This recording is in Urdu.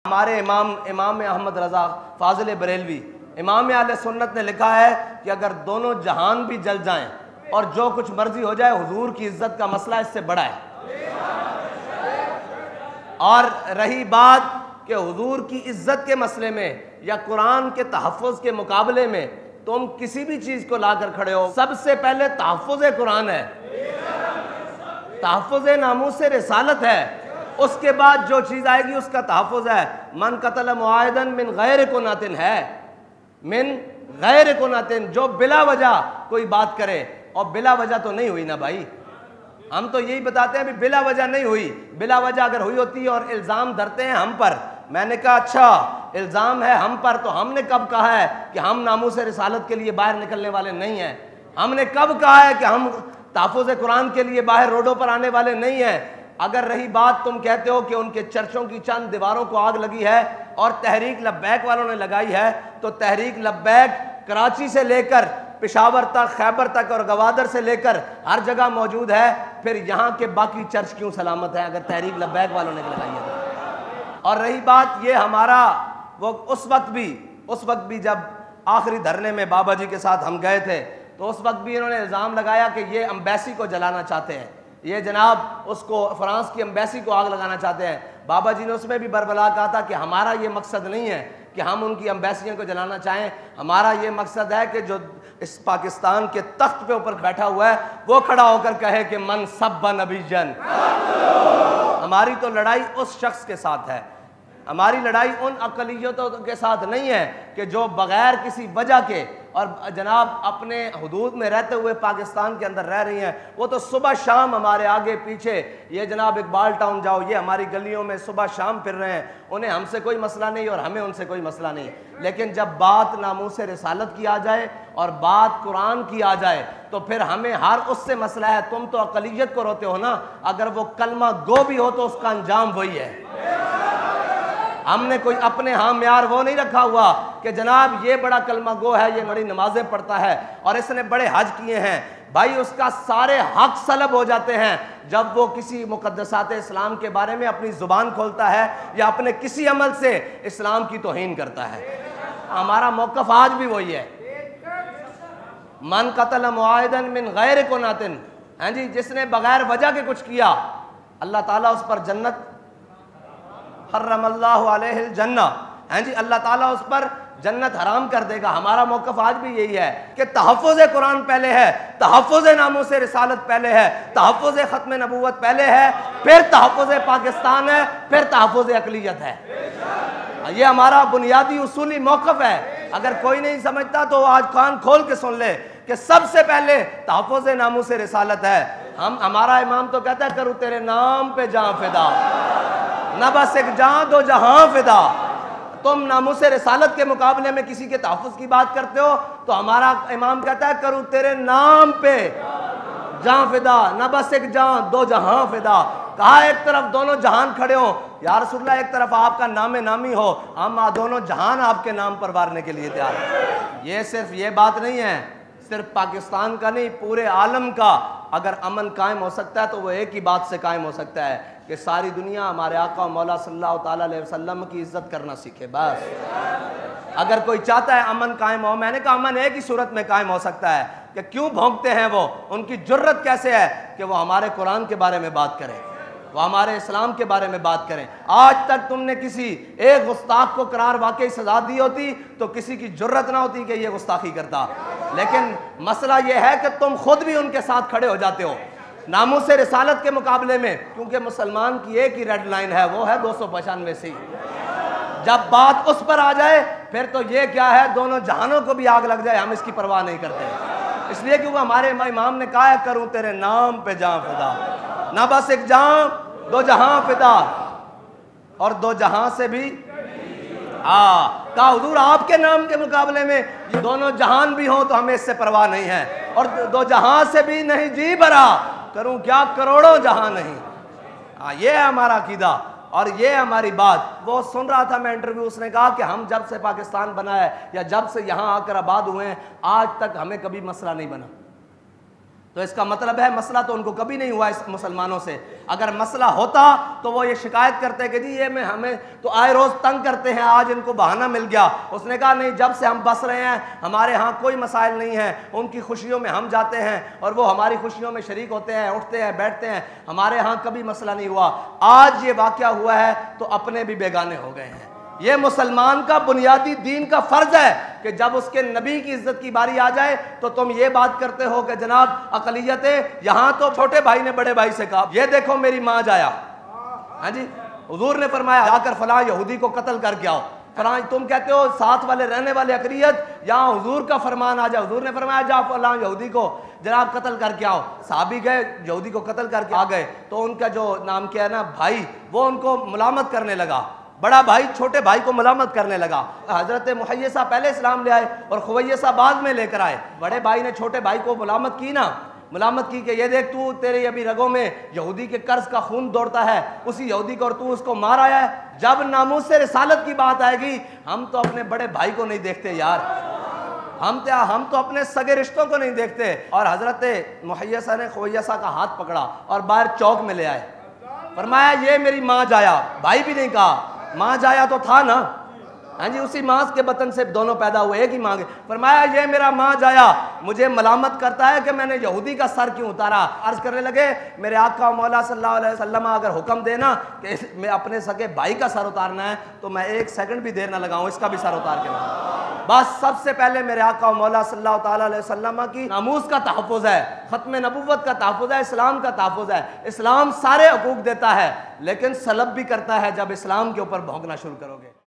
ہمارے امام احمد رضا فاضل بریلوی امام اہل سنت نے لکھا ہے کہ اگر دونوں جہان بھی جل جائیں اور جو کچھ مرضی ہو جائے، حضور کی عزت کا مسئلہ اس سے بڑا ہے۔ اور رہی بات کہ حضور کی عزت کے مسئلے میں یا قرآن کے تحفظ کے مقابلے میں تم کسی بھی چیز کو لا کر کھڑے ہو، سب سے پہلے تحفظ قرآن ہے، تحفظ ناموس رسالت ہے، اس کے بعد جو چیز آئے گی اس کا تحفظ ہے۔ من قتل معاہدا من غیر کنات ہے، من غیر کنات، جو بلا وجہ کوئی بات کرے، اور بلا وجہ تو نہیں ہوئی نا بھائی، ہم تو یہی بتاتے ہیں بھی بلا وجہ نہیں ہوئی، بلا وجہ اگر ہوئی ہوتی اور الزام دھرتے ہیں ہم پر، میں نے کہا اچھا الزام ہے ہم پر، تو ہم نے کب کہا ہے کہ ہم ناموس رسالت کے لیے باہر نکلنے والے نہیں ہیں؟ ہم نے کب کہا ہے کہ ہم تحفظ قرآن کے لیے باہر روڈوں پر آنے والے نہیں ہیں؟ اگر رہی بات تم کہتے ہو کہ ان کے چرچوں کی چند دیواروں کو آگ لگی ہے اور تحریک لبیک والوں نے لگائی ہے، تو تحریک لبیک کراچی سے لے کر پشاور تک، خیبر تک اور گوادر سے لے کر ہر جگہ موجود ہے، پھر یہاں کے باقی چرچ کیوں سلامت ہیں اگر تحریک لبیک والوں نے لگائی ہے؟ اور رہی بات یہ ہمارا، وہ اس وقت بھی جب آخری دھرنے میں بابا جی کے ساتھ ہم گئے تھے، تو اس وقت بھی انہوں نے الزام لگایا کہ یہ امبیسی کو جلانا چاہتے ہیں، یہ جناب اس کو فرانس کی امبیسی کو آگ لگانا چاہتے ہیں۔ بابا جی نے اس میں بھی بربلا کہا تھا کہ ہمارا یہ مقصد نہیں ہے کہ ہم ان کی امبیسیوں کو جلانا چاہیں، ہمارا یہ مقصد ہے کہ جو اس پاکستان کے تخت پہ اوپر بیٹھا ہوا ہے وہ کھڑا ہو کر کہے کہ من سب نبی جن۔ ہماری تو لڑائی اس شخص کے ساتھ ہے، ہماری لڑائی ان اقلیتوں کے ساتھ نہیں ہے کہ جو بغیر کسی وجہ کے اور جناب اپنے حدود میں رہتے ہوئے پاکستان کے اندر رہ رہی ہیں، وہ تو صبح شام ہمارے آگے پیچھے، یہ جناب اقبال ٹاؤن جاؤ، یہ ہماری گلیوں میں صبح شام پھر رہے ہیں، انہیں ہم سے کوئی مسئلہ نہیں اور ہمیں ان سے کوئی مسئلہ نہیں۔ لیکن جب بات ناموس رسالت کی آ جائے اور بات قرآن کی آ جائے تو پھر ہمیں ہر اس سے مسئلہ ہے۔ تم تو اقلیت کو روتے ہو نا، اگر وہ کلمہ گو بھی ہو تو اس کا انجام وہی ہے۔ ہم نے کوئی اپنے ہاں معیار وہ نہیں رکھا ہوا کہ جناب یہ بڑا کلمہ گو ہے، یہ بڑی نمازیں پڑھتا ہے اور اس نے بڑے حج کیے ہیں، بھائی اس کا سارے حق سلب ہو جاتے ہیں جب وہ کسی مقدسات اسلام کے بارے میں اپنی زبان کھولتا ہے یا اپنے کسی عمل سے اسلام کی توہین کرتا ہے۔ ہمارا موقف آج بھی وہی ہے، من قتل معاہدا من غیر کنات، ہاں جی، جس نے بغیر وجہ کے کچھ کیا اللہ تعالیٰ اس پر جنت، حرم اللہ علیہ الجنہ، ہاں جی، اللہ تعالیٰ اس پر جنت حرام کر دے گا۔ ہمارا موقف آج بھی یہی ہے کہ تحفظ قرآن پہلے ہے، تحفظ ناموس رسالت پہلے ہے، تحفظ ختم نبوت پہلے ہے، پھر تحفظ پاکستان ہے، پھر تحفظ اقلیت ہے۔ یہ ہمارا بنیادی اصولی موقف ہے۔ اگر کوئی نہیں سمجھتا تو آج کان کھول کے سن لے کہ سب سے پہلے تحفظ ناموس رسالت ہے۔ ہمارا امام تو کہتا ہے کروں تیرے نام پہ جاں فدا، نہ بس ایک جاں دو جہاں فدا۔ تم ناموس رسالت کے مقابلے میں کسی کے تحفظ کی بات کرتے ہو تو ہمارا امام کہتا ہے کروں تیرے نام پہ جاں فدا، نہ بس ایک جاں دو جہاں فدا۔ کہا ایک طرف دونوں جہان کھڑے ہوں، یا رسول اللہ ایک طرف آپ کا نام نامی ہو، ہم دونوں جہان آپ کے نام پر وارنے کے لیے تیار ہیں۔ یہ صرف یہ بات نہیں ہے، صرف پاکستان کا نہیں، پورے عالم کا اگر امن قائم ہو سکتا ہے تو وہ ایک ہی بات سے قائم ہو سکتا ہے کہ ساری دنیا ہمارے آقا و مولا صلی اللہ تعالیٰ علیہ وسلم کی عزت کرنا سیکھے۔ بس اگر کوئی چاہتا ہے امن قائم ہو، میں نے کہا امن ایک ہی صورت میں قائم ہو سکتا ہے کہ کیوں بھونکتے ہیں وہ، ان کی جرت کیسے ہے کہ وہ ہمارے قرآن کے بارے میں بات کریں، وہ ہمارے اسلام کے بارے میں بات کریں۔ آج تک تم نے کسی ایک گستاخ کو قرار واقعی سزا دی ہوتی تو کسی کی جرت نہ ہوتی کہ یہ گستاخی کرتا، لیکن مسئلہ یہ ہے کہ تم خود بھی ان کے ساتھ کھڑے ہو جاتے ہو ناموس رسالت کے مقابلے میں، کیونکہ مسلمان کی ایک ہی ریڈ لائن ہے، وہ ہے 295 سے۔ جب بات اس پر آ جائے پھر تو یہ کیا ہے، دونوں جہانوں کو بھی آگ لگ جائے ہم اس کی پرواہ نہیں کرتے، اس لیے کیونکہ ہمارے امام نے کہا ہے کروں تیرے نام پہ جاں فدا، نہ بس ایک جاں دو جہاں فدا، اور دو جہاں سے بھی کہا حضور آپ کے نام کے مقابلے میں یہ دونوں جہان بھی ہوں تو ہمیں اس سے پرواہ نہیں ہے، اور دو جہاں سے بھی نہیں جی بھرا، کروں کیا کروڑوں جہاں نہیں۔ یہ ہے ہمارا عقیدہ اور یہ ہماری بات۔ وہ سن رہا تھا میں انٹرویو، اس نے کہا کہ ہم جب سے پاکستان بنا ہے یا جب سے یہاں آ کر آباد ہوئے ہیں آج تک ہمیں کبھی مسئلہ نہیں بنا۔ تو اس کا مطلب ہے مسئلہ تو ان کو کبھی نہیں ہوا اس مسلمانوں سے. اگر مسئلہ ہوتا تو وہ یہ شکایت کرتے کہ جی یہ ہمیں تو آئے روز تنگ کرتے ہیں, آج ان کو بہانہ مل گیا. اس نے کہا نہیں, جب سے ہم بس رہے ہیں ہمارے ہاں کوئی مسائل نہیں ہیں, ان کی خوشیوں میں ہم جاتے ہیں اور وہ ہماری خوشیوں میں شریک ہوتے ہیں, اٹھتے ہیں بیٹھتے ہیں, ہمارے ہاں کبھی مسئلہ نہیں ہوا. آج یہ واقعہ ہوا ہے تو اپنے بھی بیگانے ہو گئے ہیں. یہ مسلمان کا بنیادی دین کا فرض ہے کہ جب اس کے نبی کی عزت کی باری آ جائے تو تم یہ بات کرتے ہو کہ جناب اقلیتیں. یہاں تو چھوٹے بھائی نے بڑے بھائی سے کہا یہ دیکھو میری ماں جایا, ہاں جی حضور نے فرمایا جا کر فلاں یہودی کو قتل کر کے آؤ. فلاں تم کہتے ہو ساتھ والے رہنے والے اقلیت, یہاں حضور کا فرمان آ جائے, حضور نے فرمایا جا فلاں یہودی کو جناب قتل کر کے آؤ. صحابی گئے یہودی کو قتل کر کے آ گئے تو ان کا جو نام کیا ہے نا بھائی, وہ ان کو ملامت کرنے لگا. بڑا بھائی چھوٹے بھائی کو ملامت کرنے لگا. حضرت محیصہ پہلے اسلام لے آئے اور خویصہ بعد میں لے کر آئے. بڑے بھائی نے چھوٹے بھائی کو ملامت کی نا, ملامت کی کہ یہ دیکھ تو تیرے ابھی رگوں میں یہودی کے قرض کا خون دوڑتا ہے, اسی یہودی کو, اور تو اس کو مار آیا ہے. جب ناموس سے رسالت کی بات آئے گی ہم تو اپنے بڑے بھائی کو نہیں دیکھتے یار, ہم تو اپنے سگے رشتوں کو نہیں دیکھتے. اور حضرت محیصہ نے خویصہ کا ہاتھ پکڑا اور باہر چوک میں لے آئے. فرمایا یہ میری ماں جایا. بھائی بھی نہیں کہا, ماں جایا تو تھا نا, ہاں جی اسی ماں کے بطن سے دونوں پیدا ہوئے, ایک ہی ماں کے. فرمایا یہ میرا ماں جایا مجھے ملامت کرتا ہے کہ میں نے یہودی کا سر کیوں اتارا. عرض کرنے لگے میرے آقا مولا صلی اللہ علیہ وسلم اگر حکم دینا کہ میں اپنے سگے بھائی کا سر اتارنا ہے تو میں 1 سیکنڈ بھی دیر نہ لگاؤں, اس کا بھی سر اتار کے لاؤں. بس سب سے پہلے میرے آقا مولا صلی اللہ تعالیٰ علیہ وسلم کی ناموس کا تحفظ ہے, ختم نبوت کا تحفظ ہے, اسلام کا تحفظ ہے. اسلام سارے حقوق دیتا ہے لیکن سلب بھی کرتا ہے جب اسلام کے اوپر بھونکنا شروع کرو گے.